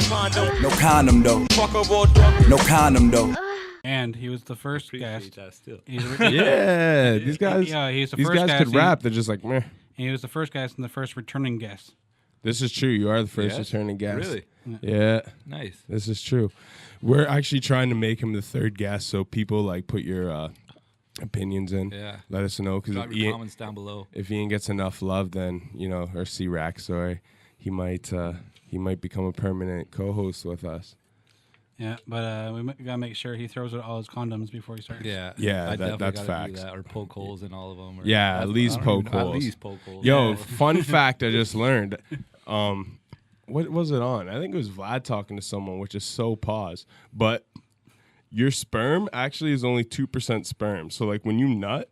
No condom though. No condom though. And he was the first guest. Yeah, these guys. Yeah, he's the these first guys guest. could rap. They're just like, meh. He was the first guest and the first returning guest. This is true. You are the first Yes? returning guest. Really? Yeah. Nice. This is true. We're actually trying to make him the third guest, so people like put your opinions in. Yeah. Let us know because Drop your comments down below. if Ian gets enough love, then or C-Rack, sorry, he might become a permanent co-host with us. Yeah, but we gotta make sure he throws out all his condoms before he starts. Yeah. Yeah, I that's definitely gotta facts. do that, or poke holes in all of them. Or Yeah, at least poke holes. At least poke holes. Yo, Yeah. fun fact I just learned. What was it on? I think it was Vlad talking to someone, which is so pause. But your sperm actually is only 2% sperm. So like when you nut,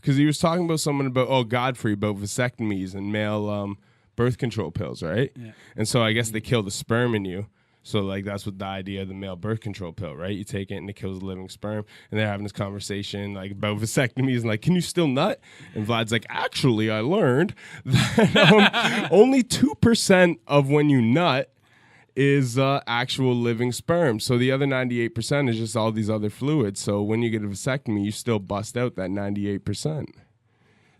because he was talking about someone about Godfrey about vasectomies and male birth control pills, right? Yeah. And so I guess they kill the sperm in you. So like that's what the idea of the male birth control pill, right? You take it and it kills the living sperm. And they're having this conversation like about vasectomies and like, can you still nut? And Vlad's like, actually, I learned that only 2% of when you nut is actual living sperm. So the other 98% is just all these other fluids. So when you get a vasectomy, you still bust out that 98%.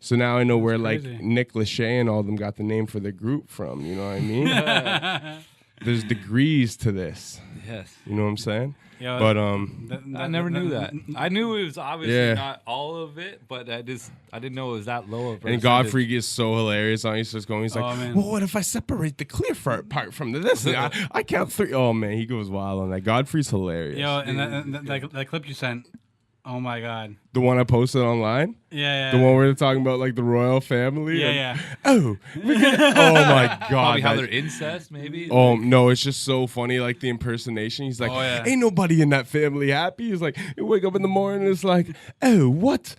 So now I know where crazy. like Nick Lachey and all of them got the name for their group from. You know what I mean? There's degrees to this. Yes. You know what I'm saying? Yeah, But I never knew that. I knew it was obviously Yeah. not all of it, but I didn't know it was that low of a and percentage. Godfrey gets so hilarious on. He's just going. He's like, Oh, man. well, what if I separate the clear part from the this? I count 3. Oh man, he goes wild on that. Godfrey's hilarious. Yo, and that clip you sent. Oh my god. The one I posted online. Yeah. The one where they're talking about like the royal family. Yeah. Oh, oh my god. Probably how that- they're incest, maybe. Oh no, it's just so funny, like the impersonation. He's like, Oh, yeah. ain't nobody in that family happy. He's like, you wake up in the morning, it's like, oh, what?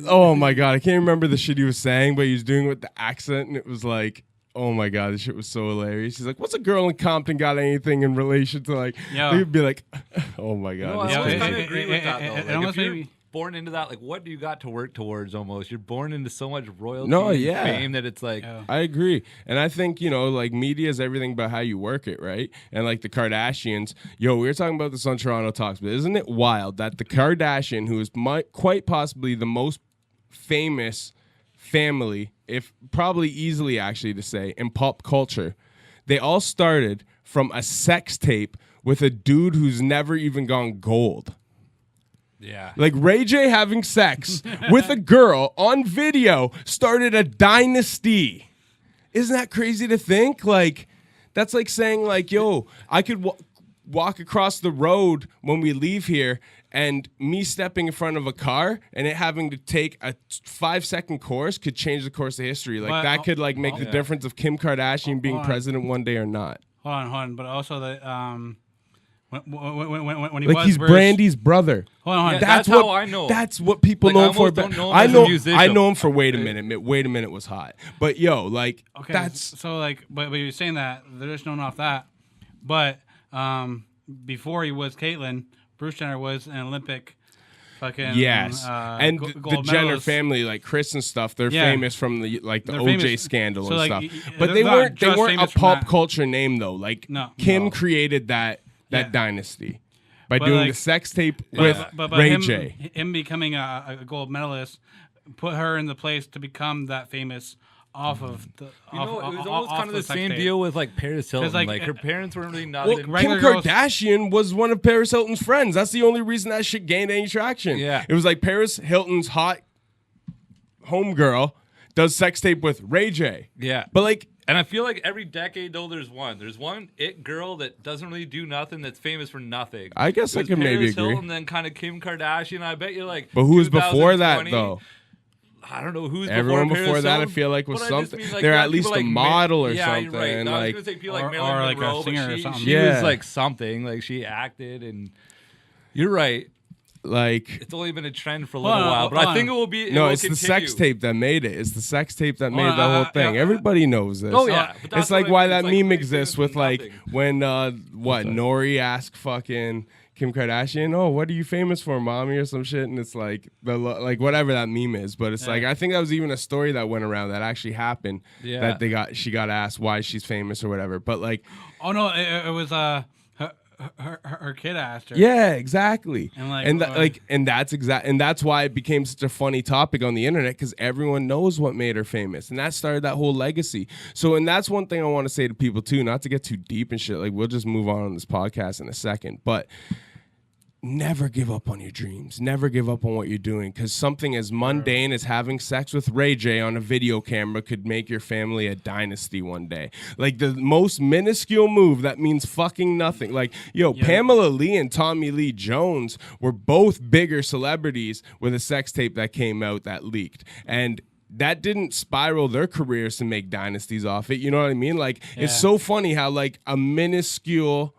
Oh my god, I can't remember the shit he was saying, but he was doing it with the accent, and it was like, oh my god, this shit was so hilarious. He's like, what's a girl in Compton got anything in relation to like? Yeah. He'd be like, oh my god. No, I this always is kind of crazy. agree with that, though. it Like, almost if you're made me- born into that, like, what do you got to work towards almost? You're born into so much royalty No, and yeah. fame that it's like... Yeah. I agree. And I think, like media is everything about how you work it, right? And like the Kardashians, we were talking about this on Toronto Talks, but isn't it wild that the Kardashian, who is quite possibly the most famous family, if probably easily actually to say, in pop culture, they all started from a sex tape with a dude who's never even gone gold. Yeah. Like Ray J having sex with a girl on video started a dynasty. Isn't that crazy to think? Like, that's like saying like, yo, I could walk across the road when we leave here and me stepping in front of a car and it having to take a 5-second course could change the course of history. Like But- that could like make the yeah. difference of Kim Kardashian being Hold on. president one day or not. Hold on. But also that when he Like was he's Bruce, Brandy's brother. Hold on. Yeah, That's how what I know. That's what people Like, know I him for. almost but don't know him I as a know. musician. I know him for Wait a Minute. Wait a Minute was hot. But yo, like Okay, that's so like, but you're saying that they're just known off that, but before he was Caitlyn, Bruce Jenner was an Olympic fucking yes. And the gold Jenner medalist. family, like Chris and stuff, they're Yeah. famous from the They're OJ famous. scandal So, and like, stuff. y- But they're they not weren't a just famous from pop that. culture name though. Like No. Kim No. created that Yeah. dynasty by But, doing like, the sex tape with but Ray him, J. him becoming a gold medalist put her in the place to become that famous off of the. You know, it was almost kind of the same deal with like Paris Hilton. like, Like, her parents weren't really Well, nothing. Kim regular girls- Kardashian was one of Paris Hilton's friends. That's the only reason that shit gained any traction. Yeah. It was like Paris Hilton's hot homegirl does sex tape with Ray J. Yeah. But like, And I feel like every decade, though, there's one. There's one it girl that doesn't really do nothing that's famous for nothing. I guess I There's could maybe Paris agree. Hilton, then kind of Kim Kardashian. I bet you like. But who was before that 2020, though? I don't know who's Everyone before, before Paris that, I Hilton, feel like was but I just something. mean, like, They're you at have least people a like model or yeah, something. You're right. No, I was Like, gonna say people like or Marilyn like a Monroe, singer or but something. she Yeah. was like something. Like she acted, and you're right. like It's only been a trend for a Hold little on, while, but hold I think it on. will be. It no, will it's the sex continue. tape that made it. It's the sex tape that made on, the whole thing. yeah. Everybody knows this. Oh yeah, but that's It's like what I why mean. that It's like meme really exists famous with for like nothing. when Nori asked fucking Kim Kardashian, "Oh, what are you famous for, mommy?" or some shit, and it's like like whatever that meme is. But it's like I think that was even a story that went around that actually happened. Yeah. That she got asked why she's famous or whatever. But like Oh no, it was her kid asked her. Yeah, exactly. And And that's why it became such a funny topic on the internet, because everyone knows what made her famous, and that started that whole legacy. So, and that's one thing I want to say to people too, not to get too deep and shit. Like, we'll just move on this podcast in a second, but never give up on your dreams. Never give up on what you're doing, because something as mundane as having sex with Ray J on a video camera could make your family a dynasty one day. Like, the most minuscule move that means fucking nothing. Like, Pamela Lee and Tommy Lee Jones were both bigger celebrities with a sex tape that came out that leaked. And that didn't spiral their careers to make dynasties off it. You know what I mean? Like, it's so funny how, like, a minuscule...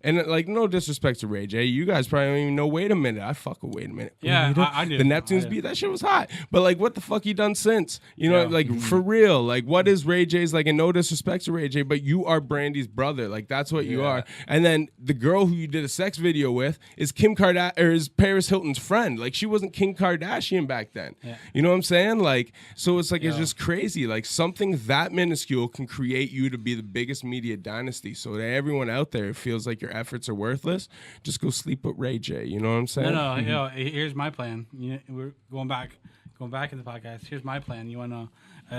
And, like, no disrespect to Ray J, you guys probably don't even know. Wait a minute, I fuck with Wait a Minute. Yeah, I do. The Neptunes beat, that shit was hot. But, like, what the fuck he done since? You know, like, for real. Like, what is Ray J's, like, and no disrespect to Ray J, but you are Brandy's brother. Like, that's what you are. And then the girl who you did a sex video with is is Paris Hilton's friend. Like, she wasn't Kim Kardashian back then. Yeah. You know what I'm saying? Like, so it's like, it's just crazy. Like, something that minuscule can create you to be the biggest media dynasty. So that everyone out there feels like your efforts are worthless, just go sleep with Ray J. You know what I'm saying? No, here's my plan. We're going back in the podcast. Here's my plan. You want to know?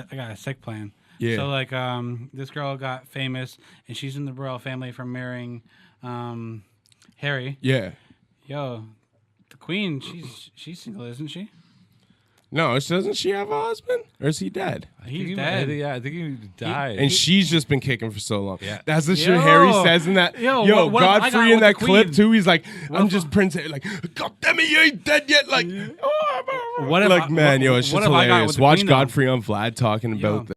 I got a sick plan. Yeah. So, like, this girl got famous, and she's in the royal family from marrying Harry. Yeah. Yo, the queen, she's single, isn't she? No, doesn't she have a husband? Or is he dead? He's dead. Yeah, I think he died. And she's just been kicking for so long. Yeah. That's the shit Harry says in that. What Godfrey in that clip too. He's like, I'm if just Prince. Like, God damn it, you ain't dead yet. Like, What if like, man, it's just hilarious. Watch Godfrey on Vlad talking about